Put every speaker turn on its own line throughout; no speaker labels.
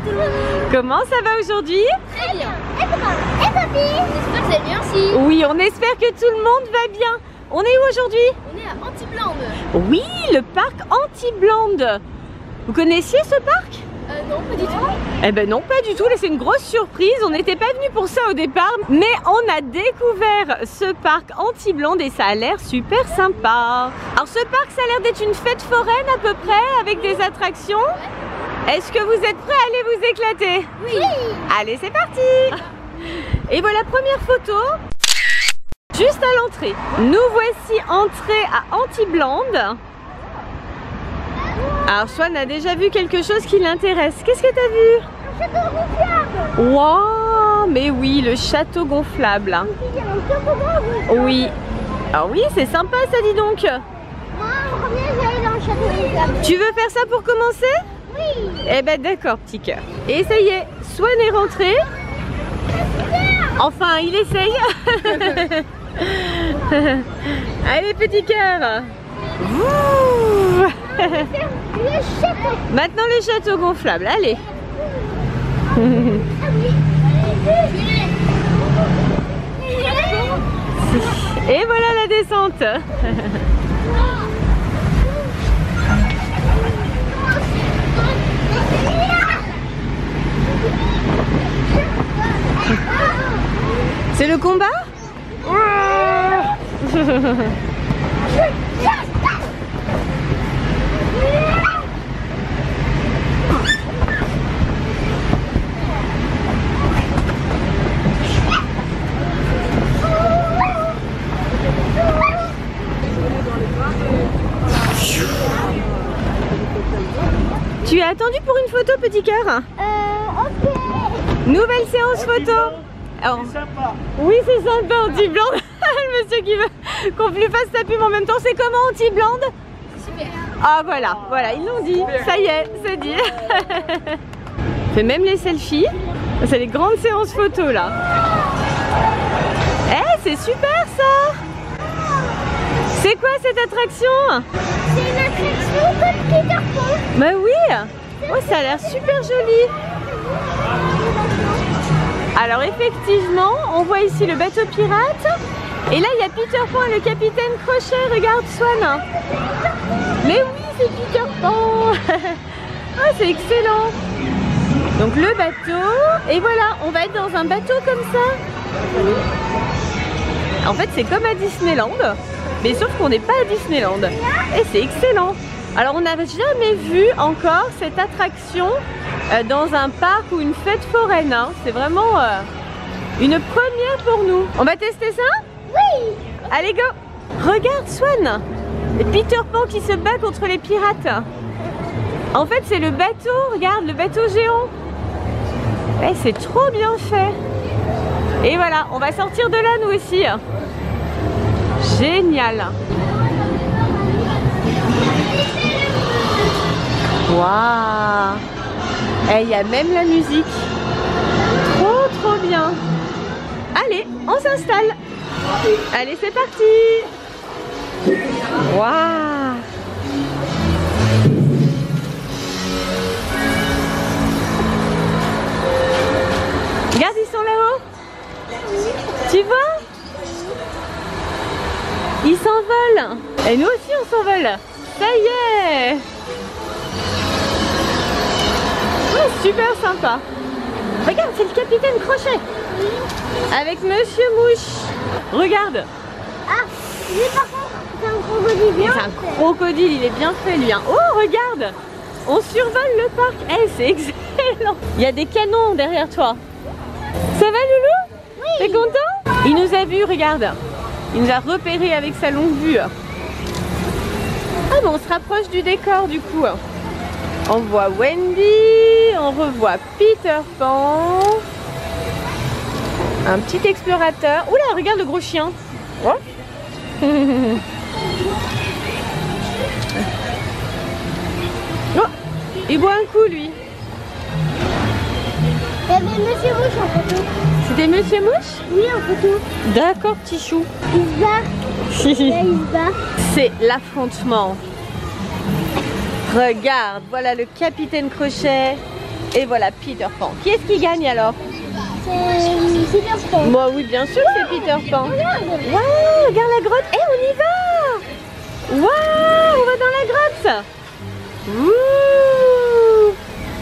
tout le monde.
Comment ça va aujourd'hui?
Très bien. Et papy? J'espère que vous allez bien aussi.
Oui, on espère que tout le monde va bien. On est où aujourd'hui?
On est à Antiblande.
Oui, le parc Antiblande. Vous connaissiez ce parc?
Non, pas du tout.
Eh ben non, pas du tout. Là, c'est une grosse surprise. On n'était pas venu pour ça au départ, mais on a découvert ce parc Antiblande et ça a l'air super sympa. Alors ce parc, ça a l'air d'être une fête foraine à peu près, avec des attractions. Est-ce que vous êtes prêts à aller vous éclater?
Oui.
Allez, c'est parti. Et voilà, première photo. Juste à l'entrée. Nous voici entrés à Antiblande. Alors Swan a déjà vu quelque chose qui l'intéresse. Qu'est-ce que tu as vu?
Un château gonflable.
Wow, mais oui, le château gonflable. Oui. Ah oui, c'est sympa ça, dis donc.
Moi, en premier, j'allais dans le château gonflable.
Tu veux faire ça pour commencer?
Oui.
Eh ben d'accord, petit cœur. Et ça y est, Swan est rentré. Enfin, il essaye. Allez, petit cœur. Ouh.
Le château.
Maintenant le château gonflable, allez. Et voilà la descente. C'est le combat? Tu as attendu pour une photo, petit cœur?
Ok.
Nouvelle séance photo. Alors, oui, c'est sympa, Antiblande. Le monsieur qui veut qu'on lui fasse sa pub en même temps. C'est comment, Antiblande?
Super.
Ah voilà, voilà, ils l'ont dit. Ça y est, c'est dit. Fait même les selfies. C'est les grandes séances photos là. Eh, c'est super ça. C'est quoi cette attraction?
C'est une attraction comme Peter Pan.
Bah oui. Oh, ça a l'air super joli. Alors effectivement, on voit ici le bateau pirate. Et là, il y a Peter Pan et le capitaine Crochet. Regarde, Swan. Mais oui, c'est Peter Pan. Ah, c'est excellent. Donc le bateau. Et voilà, on va être dans un bateau comme ça. En fait, c'est comme à Disneyland. Mais sauf qu'on n'est pas à Disneyland. Et c'est excellent. Alors, on n'avait jamais vu encore cette attraction dans un parc ou une fête foraine. Hein. C'est vraiment une première pour nous. On va tester ça?
Oui.
Allez, go! Regarde, Swan! Et Peter Pan qui se bat contre les pirates. En fait, c'est le bateau. Regarde, le bateau géant. Eh, c'est trop bien fait. Et voilà, on va sortir de là, nous aussi. Génial! Waouh! Et il y a même la musique. Trop, trop bien. Allez, on s'installe. Allez, c'est parti. Waouh! Regarde, ils sont là-haut. Tu vois? Ils s'envolent. Et nous aussi, on s'envole. Ça y est. Oh, super sympa. Regarde, c'est le capitaine Crochet. Avec Monsieur Mouche. Regarde.
Ah, lui par contre, c'est un crocodile bien.
C'est un crocodile, il est bien fait lui. Hein. Oh, regarde. On survole le parc. Eh, c'est excellent. Il y a des canons derrière toi. Ça va, Loulou?
Oui.
T'es content? Il nous a vus, regarde. Il nous a repérés avec sa longue vue. Ah, mais on se rapproche du décor du coup. On voit Wendy, on revoit Peter Pan. Un petit explorateur. Oula, regarde le gros chien. Oh. Oh, il boit un coup lui.
Il y avait Monsieur Mouche en photo.
C'était Monsieur Mouche?
Oui, en photo.
D'accord, petit chou.
Il se bat. Là, il se bat.
C'est l'affrontement. Regarde, voilà le capitaine Crochet Et voilà Peter Pan. Qui est-ce qui gagne alors?
C'est Peter Pan.
Bon oui, bien sûr que c'est Peter Pan. Waouh, regarde la grotte. Eh, on y va. Waouh, on va dans la grotte. Ouh.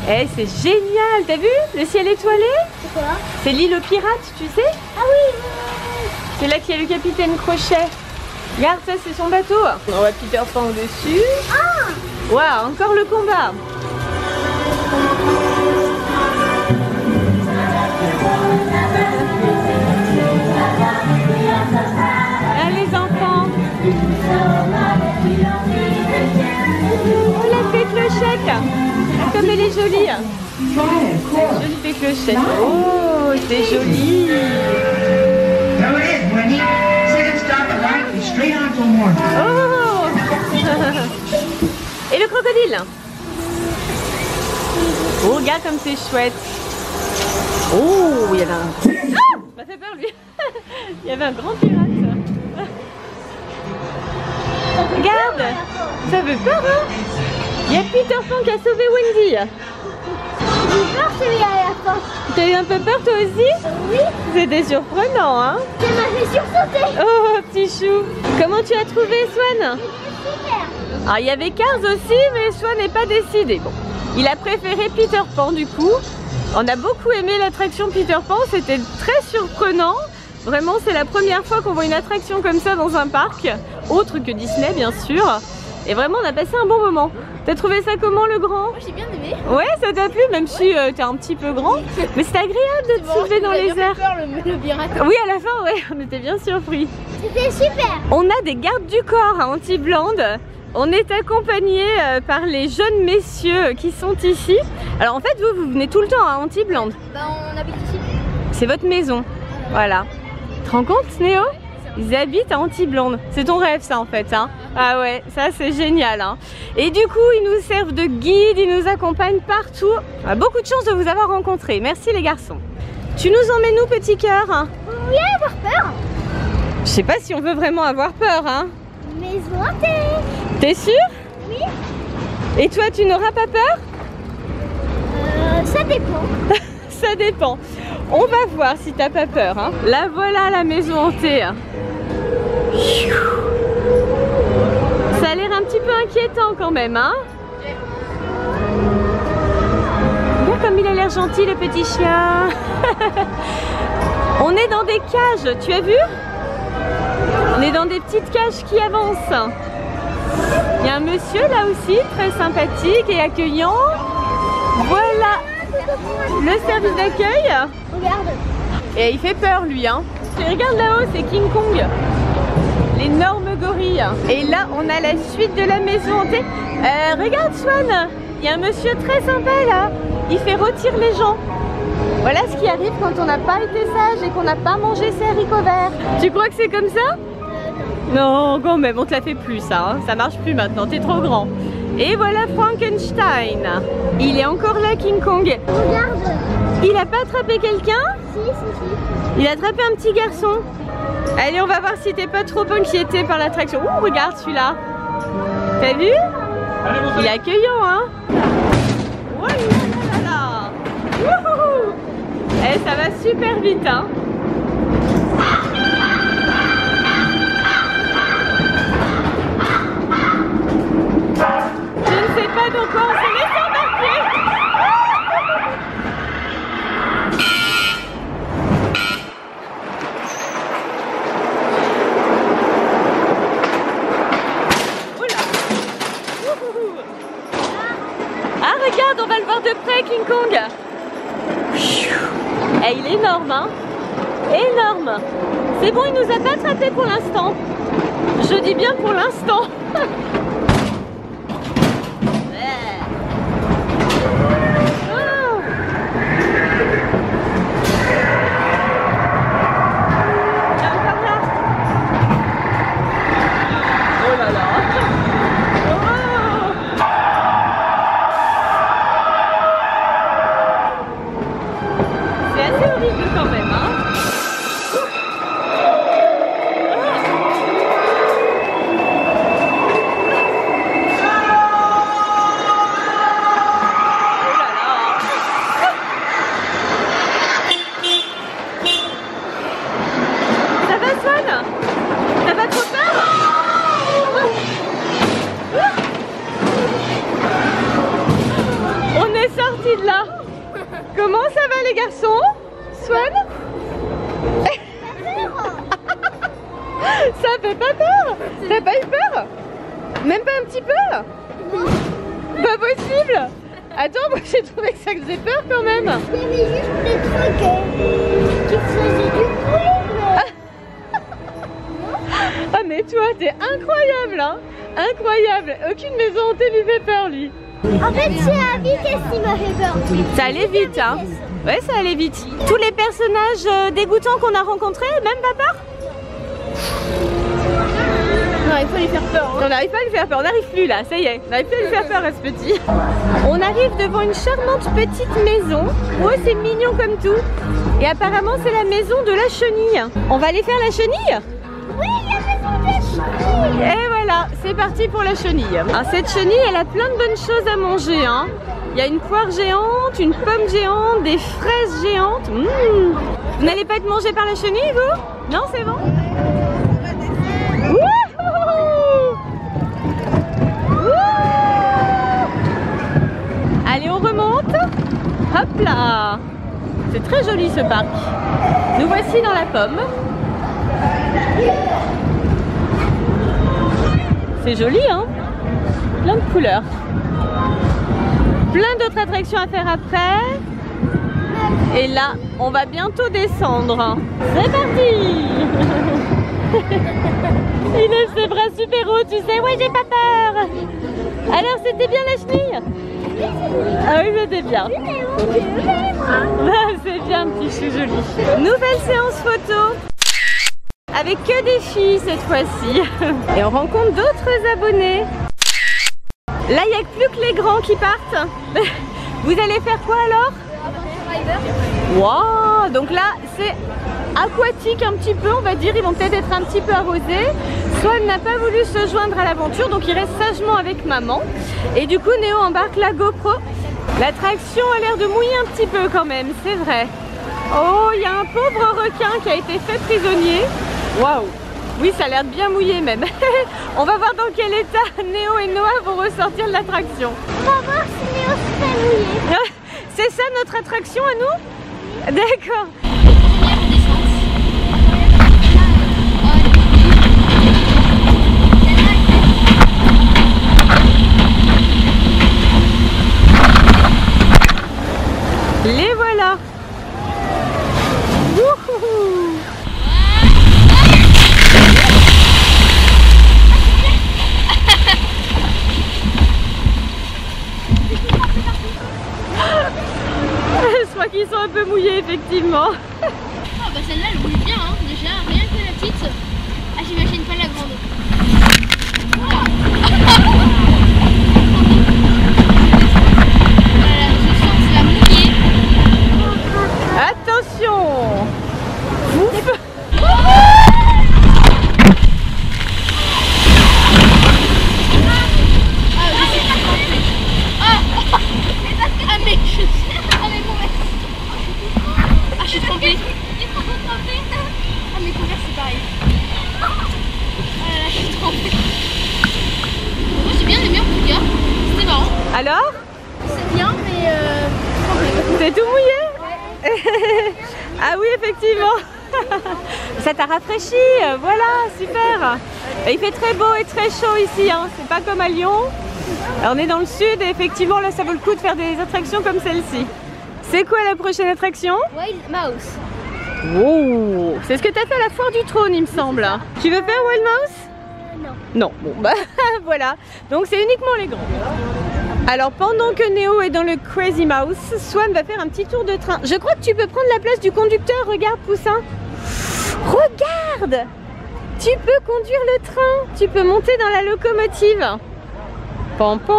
Eh, c'est génial. T'as vu le ciel étoilé?
C'est quoi?
C'est l'île aux pirates, tu sais?
Ah oui.
C'est là qu'il y a le capitaine Crochet. Regarde, ça c'est son bateau. On voit Peter Pan au-dessus.
Ah.
Waouh, encore le combat. Ah, les enfants. Oh, la fée Clochette. Ah, comme elle est jolie. Jolie fée Clochette. Oh, c'est joli.
There it is, Wendy. Second stop at light and straight on till morning.
Oh. Et le crocodile. Oh, regarde comme c'est chouette. Oh, il y avait un... Ah, m'a fait peur lui. Il y avait un grand pirate. Regarde, ça fait peur, hein. Il y a Peter Pan qui a sauvé Wendy.
J'ai eu peur celui-là à la fin.
T'as eu un peu peur toi aussi?
Oui.
C'était surprenant, hein.
Ça m'a fait sursauter.
Oh, petit chou. Comment tu as trouvé Swan?
Super.
Alors, il y avait Cars aussi, mais Swan n'est pas décidé. Bon, il a préféré Peter Pan du coup. On a beaucoup aimé l'attraction Peter Pan, c'était très surprenant. Vraiment, c'est la première fois qu'on voit une attraction comme ça dans un parc, autre que Disney bien sûr. Et vraiment, on a passé un bon moment. T'as trouvé ça comment le grand?
Moi j'ai bien aimé.
Ouais, ça t'a plu, même si t'es un petit peu grand. Mais c'était agréable de te soulever dans les airs.
Peur, le pirate.
Oui, à la fin, ouais, on était bien surpris.
C'était super.
On a des gardes du corps à Antibland. On est accompagné par les jeunes messieurs qui sont ici. Alors en fait, vous venez tout le temps à Antibland.
Bah on habite ici.
C'est votre maison. Voilà. Tu te rends compte, Néo? Ils habitent à Antibland. C'est ton rêve, ça, en fait. Hein? Ah ouais, ça, c'est génial. Hein? Et du coup, ils nous servent de guide, ils nous accompagnent partout. On a beaucoup de chance de vous avoir rencontrés. Merci, les garçons. Tu nous emmènes où, petit cœur?
Oui, avoir peur.
Je sais pas si on veut vraiment avoir peur. Hein?
Maison hantée.
T'es sûr?
Oui.
Et toi, tu n'auras pas peur?
Ça dépend.
Ça dépend. On va voir si t'as pas peur. Hein. Là, voilà la maison hantée. Ça a l'air un petit peu inquiétant quand même. Hein. Regarde comme il a l'air gentil, le petit chien. On est dans des cages, tu as vu? On est dans des petites cages qui avancent. Il y a un monsieur là aussi, très sympathique et accueillant. Voilà le service d'accueil.
Regarde.
Et il fait peur lui, hein. Et regarde là-haut, c'est King Kong. L'énorme gorille. Et là, on a la suite de la maison hantée. Regarde Swan, il y a un monsieur très sympa là. Il fait rôtir les gens. Voilà ce qui arrive quand on n'a pas été sage et qu'on n'a pas mangé ses haricots verts. Tu crois que c'est comme ça? Non, quand même, on te l'a fait plus ça. Hein. Ça marche plus maintenant, t'es trop grand. Et voilà Frankenstein. Il est encore là, King Kong.
Regarde.
Il a pas attrapé quelqu'un?
Si.
Il a attrapé un petit garçon. Allez, on va voir si t'es pas trop inquiété par l'attraction. Ouh, regarde celui-là. T'as vu? Il est accueillant, hein? Oh là là là. Wouhou. Eh, ça va super vite, hein? Je ne sais pas dans quoi on s'est laissé embarquer. Oula. Ah regarde, on va le voir de près, King Kong. Eh, il est énorme, hein? Énorme. C'est bon, il nous a pas attrapé pour l'instant. Je dis bien pour l'instant. les garçons? Swan? Ça fait pas peur? T'as pas eu peur? Même pas un petit peu? Pas possible! Attends, moi j'ai trouvé que ça faisait peur quand même!
Il y avait juste des trucs qui faisaient du bruit.
Ah mais toi t'es incroyable hein! Incroyable! Aucune maison hantée lui fait peur lui!
En fait, c'est la vitesse qui m'a fait peur.
Ça allait vite hein? Ouais, ça allait vite. Tous les personnages dégoûtants qu'on a rencontrés, même pas peur?
Non, il faut lui faire peur.
On n'arrive pas à lui faire peur, on n'arrive plus là, ça y est, on n'arrive plus à lui faire peur à ce petit. On arrive devant une charmante petite maison. Oh, c'est mignon comme tout. Et apparemment, c'est la maison de la chenille. On va aller faire la chenille?
Oui, il y a la maison de la chenille.
Et voilà, c'est parti pour la chenille. Alors, cette chenille, elle a plein de bonnes choses à manger. Hein. Il y a une poire géante, une pomme géante, des fraises géantes. Vous n'allez pas être mangé par la chenille, vous? Non, c'est bon? Allez, on remonte. Hop là. C'est très joli ce parc. Nous voici dans la pomme. C'est joli, hein? Plein de couleurs. Plein d'autres attractions à faire après. Et là, on va bientôt descendre. C'est parti. Il lève ses bras super haut, tu sais. Ouais, j'ai pas peur. Alors, c'était bien la chenille? Ah oui, c'était bien. C'est bien, petit chou joli. Nouvelle séance photo. Avec que des filles cette fois-ci. Et on rencontre d'autres abonnés. Là, il n'y a plus que les grands qui partent. Vous allez faire quoi alors? Wow, donc là, c'est aquatique un petit peu, on va dire. Ils vont peut-être être un petit peu arrosés. Swan n'a pas voulu se joindre à l'aventure, donc il reste sagement avec maman. Et du coup, Néo embarque la GoPro. L'attraction a l'air de mouiller un petit peu quand même, c'est vrai. Oh, il y a un pauvre requin qui a été fait prisonnier. Waouh! Oui, ça a l'air de bien mouillé même. On va voir dans quel état Néo et Noah vont ressortir de l'attraction.
On va voir si Néo se fait mouiller.
C'est ça notre attraction à nous? D'accord. Les voilà. Wouhou. Je crois qu'ils sont un peu mouillés effectivement.
Ah bah celle-là elle roule bien hein, déjà, rien que la petite. Ah j'imagine pas la grande. Voilà, je sens la mouiller.
Attention. Ouf.
Ah mais je sais. Ah mais bon merci. Ah je suis trempée. Ah mes couverts c'est pareil. Ah là là je suis trempée. Moi j'ai bien aimé en tout cas. C'était marrant.
Alors?
C'est bien mais trempée.
T'es tout mouillé? Ah oui effectivement. Ça t'a rafraîchi, voilà, super. Et il fait très beau et très chaud ici, hein. C'est pas comme à Lyon. Alors, on est dans le sud et effectivement là ça vaut le coup de faire des attractions comme celle-ci. C'est quoi la prochaine attraction?
Wild Mouse.
Oh, c'est ce que tu as fait à la foire du trône il me semble. Tu veux faire Wild Mouse?
Non.
Non, bon bah voilà. Donc c'est uniquement les grands. Alors pendant que Néo est dans le Crazy Mouse, Swan va faire un petit tour de train. Je crois que tu peux prendre la place du conducteur, regarde Poussin. Regarde! Tu peux conduire le train, tu peux monter dans la locomotive. Pam pam.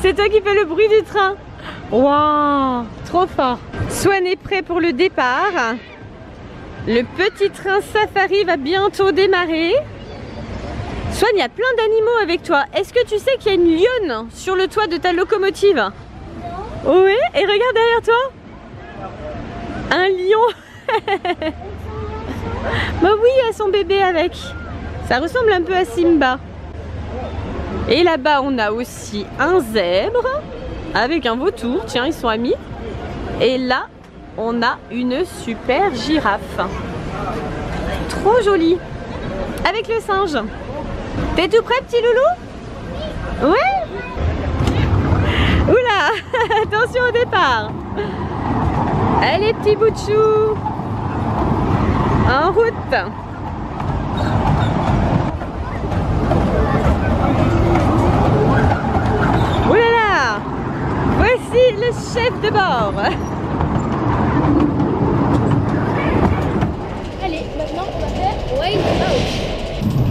C'est toi qui fais le bruit du train. Waouh, trop fort. Swan est prêt pour le départ. Le petit train safari va bientôt démarrer. Swan, il y a plein d'animaux avec toi. Est-ce que tu sais qu'il y a une lionne sur le toit de ta locomotive? Non. Oui, et regarde derrière toi. Un lion. Bah oui, il y a son bébé avec. Ça ressemble un peu à Simba. Et là-bas, on a aussi un zèbre avec un vautour. Tiens, ils sont amis. Et là, on a une super girafe. Trop jolie. Avec le singe. T'es tout prêt, petit loulou? Ouais. Oula, attention au départ. Allez, petit bout de chou. En route. Ouh là là. Voici le chef de bord.
Allez, maintenant on va faire Wild Mouse.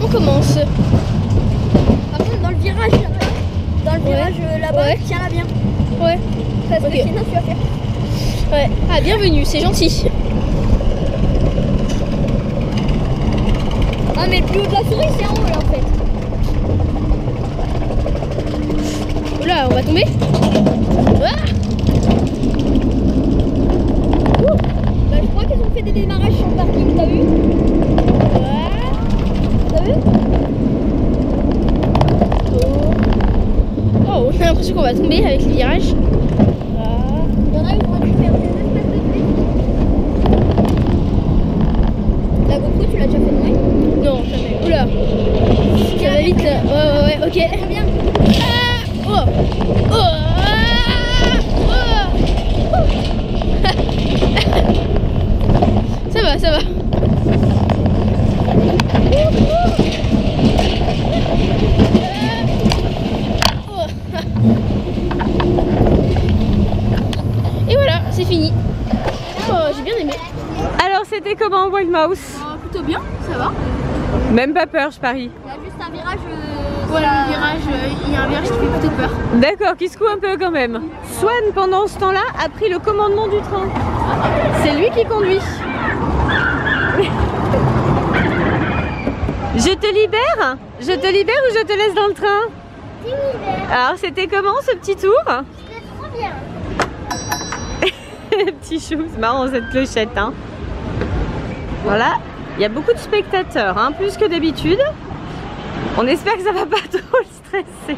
On commence. Par contre, dans le virage là-bas,
Ouais.
tiens-la bien. Ouais. Parce que sinon tu vas faire. Ouais. Ah, bienvenue, c'est gentil. Ah, mais le plus haut de la souris, c'est en haut là en fait. Oula, on va tomber. Ah, bah, je crois qu'ils ont fait des démarrages sur le parking, t'as vu? T'as vu? Oh, on a l'impression qu'on va tomber avec les virages. Il y en a qui vont faire des espèces de trucs. La GoPro, tu l'as déjà fait de moi? Non, jamais. Oula. Ça va vite là. Ouais, ok. Très bien. Ah, oh. Oh. Ah, oh. Ça va, ça va. Et voilà, c'est fini. Oh, j'ai bien aimé.
Alors, c'était comment, Wild Mouse?
Plutôt bien, ça va.
Même pas peur, je parie.
Il y a juste un virage. Voilà, le virage, il y a un virage qui fait plutôt peur.
D'accord, qui secoue un peu quand même. Swan, pendant ce temps-là, a pris le commandement du train. C'est lui qui conduit. Je te libère? Je te libère ou je te laisse dans le train? Alors, c'était comment ce petit tour?
C'était trop bien.
Petit chou, c'est marrant cette clochette. Hein. Voilà, il y a beaucoup de spectateurs, hein, plus que d'habitude. On espère que ça va pas trop le stresser.